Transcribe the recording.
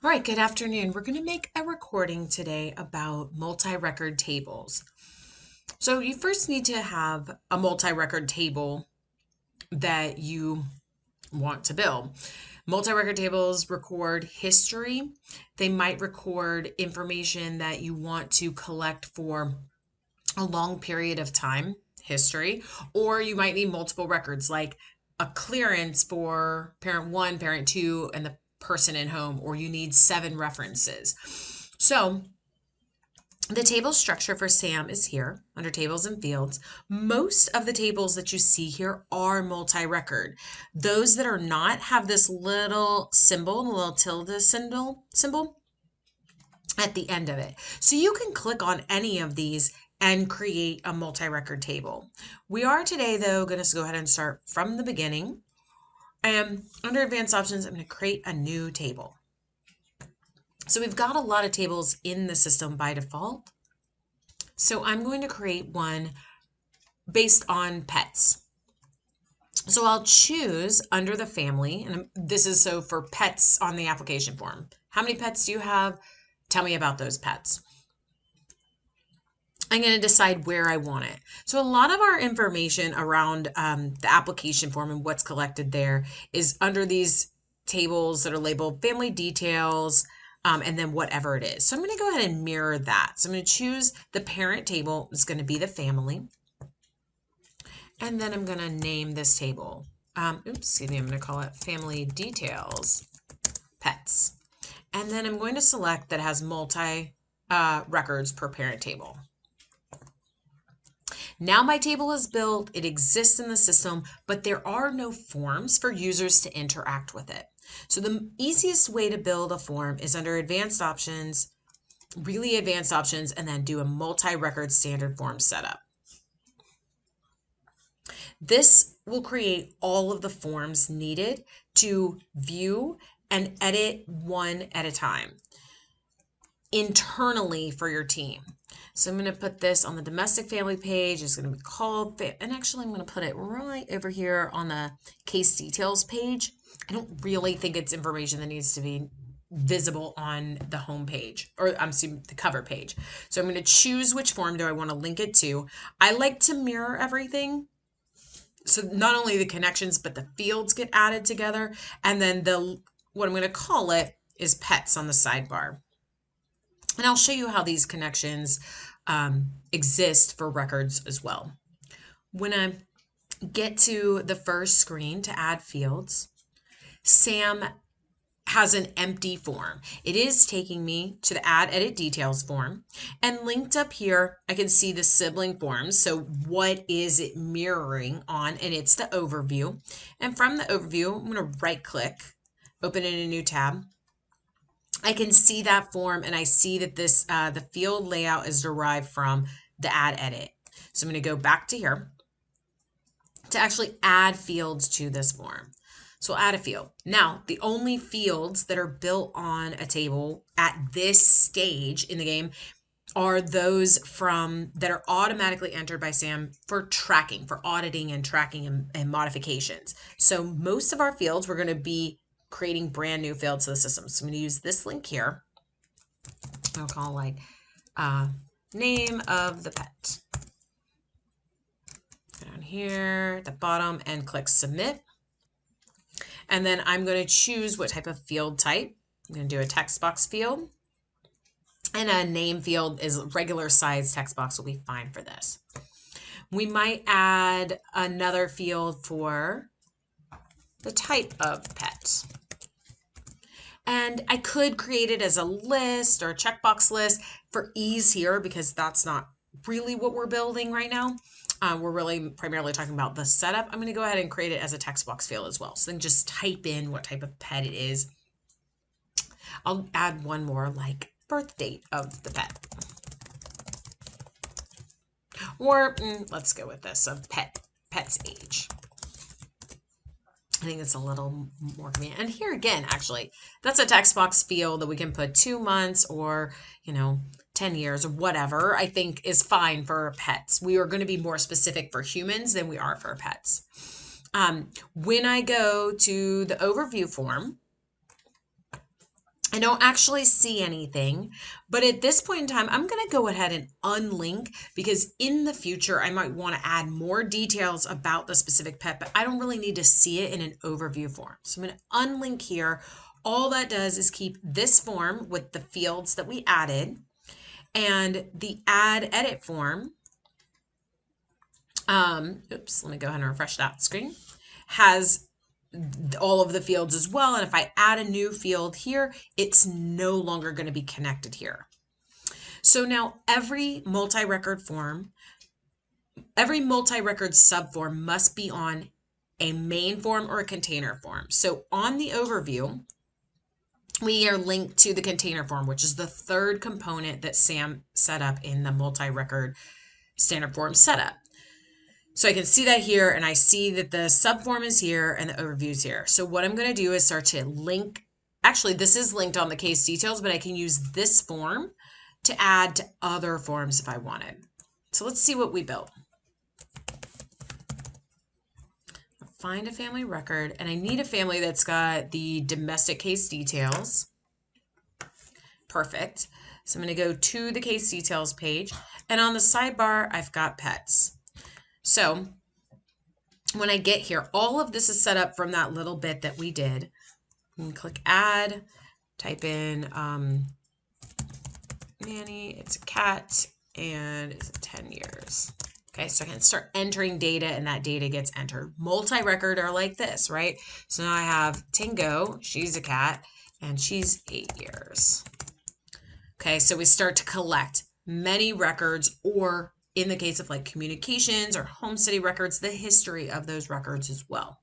All right, good afternoon. We're going to make a recording today about multi-record tables. So you first need to have a multi-record table that you want to build. Multi-record tables record history. They might record information that you want to collect for a long period of time, history, or you might need multiple records like a clearance for parent one, parent two, and the person in home, or you need 7 references. So the table structure for SAM is here under tables and fields. Most of the tables that you see here are multi-record. Those that are not have this little symbol, the little tilde symbol at the end of it. So you can click on any of these and create a multi-record table. We are today, though, going to go ahead and start from the beginning. And under advanced options, I'm going to create a new table. So we've got a lot of tables in the system by default. So I'm going to create one based on pets. So I'll choose under the family, and this is so for pets on the application form. How many pets do you have? Tell me about those pets. I'm going to decide where I want it. So a lot of our information around the application form and what's collected there is under these tables that are labeled family details, and then whatever it is. So I'm going to go ahead and mirror that. So I'm going to choose the parent table is going to be the family. And then I'm going to name this table. I'm going to call it family details pets. And then I'm going to select that has multi records per parent table. Now my table is built, it exists in the system, but there are no forms for users to interact with it. So the easiest way to build a form is under advanced options, really advanced options, and then do a multi-record standard form setup. This will create all of the forms needed to view and edit one at a time internally for your team. So I'm going to put this on the domestic family page. It's going to be called, and actually I'm going to put it right over here on the case details page. I don't really think it's information that needs to be visible on the home page, or I'm assuming the cover page. So I'm going to choose which form do I want to link it to. I like to mirror everything. So not only the connections, but the fields get added together. And then what I'm going to call it is pets on the sidebar. And I'll show you how these connections exist for records as well. When I get to the first screen to add fields, SAM has an empty form. It is taking me to the add edit details form, and linked up here I can see the sibling forms. So what is it mirroring on? And it's the overview. And from the overview, I'm going to right click, open in a new tab. I can see that form, and I see that this the field layout is derived from the add edit. So I'm going to go back to here to actually add fields to this form. So I'll add a field. Now, the only fields that are built on a table at this stage in the game are those that are automatically entered by SAM for tracking, for auditing and tracking and modifications. So most of our fields, we're going to be creating brand new fields to the system. So I'm going to use this link here. I'll call like name of the pet. Down here at the bottom and click submit. And then I'm going to choose what type of field type. I'm going to do a text box field. And a name field is regular size text box will be fine for this. We might add another field for the type of pet. And I could create it as a list or a checkbox list for ease here, because that's not really what we're building right now. We're really primarily talking about the setup. I'm going to go ahead and create it as a text box field as well. So then just type in what type of pet it is. I'll add one more, like birth date of the pet. Or let's go with this, of pet's age. I think it's a little more convenient. And here again, actually, that's a text box field that we can put 2 months or, 10 years or whatever, I think is fine for pets. We are going to be more specific for humans than we are for pets. When I go to the overview form, I don't actually see anything, but at this point in time, I'm going to go ahead and unlink because in the future, I might want to add more details about the specific pet, but I don't really need to see it in an overview form. So I'm going to unlink here. All that does is keep this form with the fields that we added, and the add edit form, oops, let me go ahead and refresh that screen, has all of the fields as well. And if I add a new field here, it's no longer going to be connected here. So now every multi-record subform must be on a main form or a container form. So on the overview, we are linked to the container form, which is the third component that Sam set up in the multi-record standard form setup. So I can see that here, and I see that the subform is here and the overview is here. So what I'm going to do is start to link. Actually, this is linked on the case details, but I can use this form to add to other forms if I wanted. So let's see what we built. Find a family record, and I need a family that's got the domestic case details. Perfect. So I'm going to go to the case details page, and on the sidebar, I've got pets. So when I get here, all of this is set up from that little bit that we did. You can click add, type in Manny, it's a cat, and it's 10 years. Okay, so I can start entering data, and that data gets entered. Multi-record are like this, right? So now I have Tingo, she's a cat, and she's 8 years. Okay, so we start to collect many records, or in the case of like communications or home study records, the history of those records as well.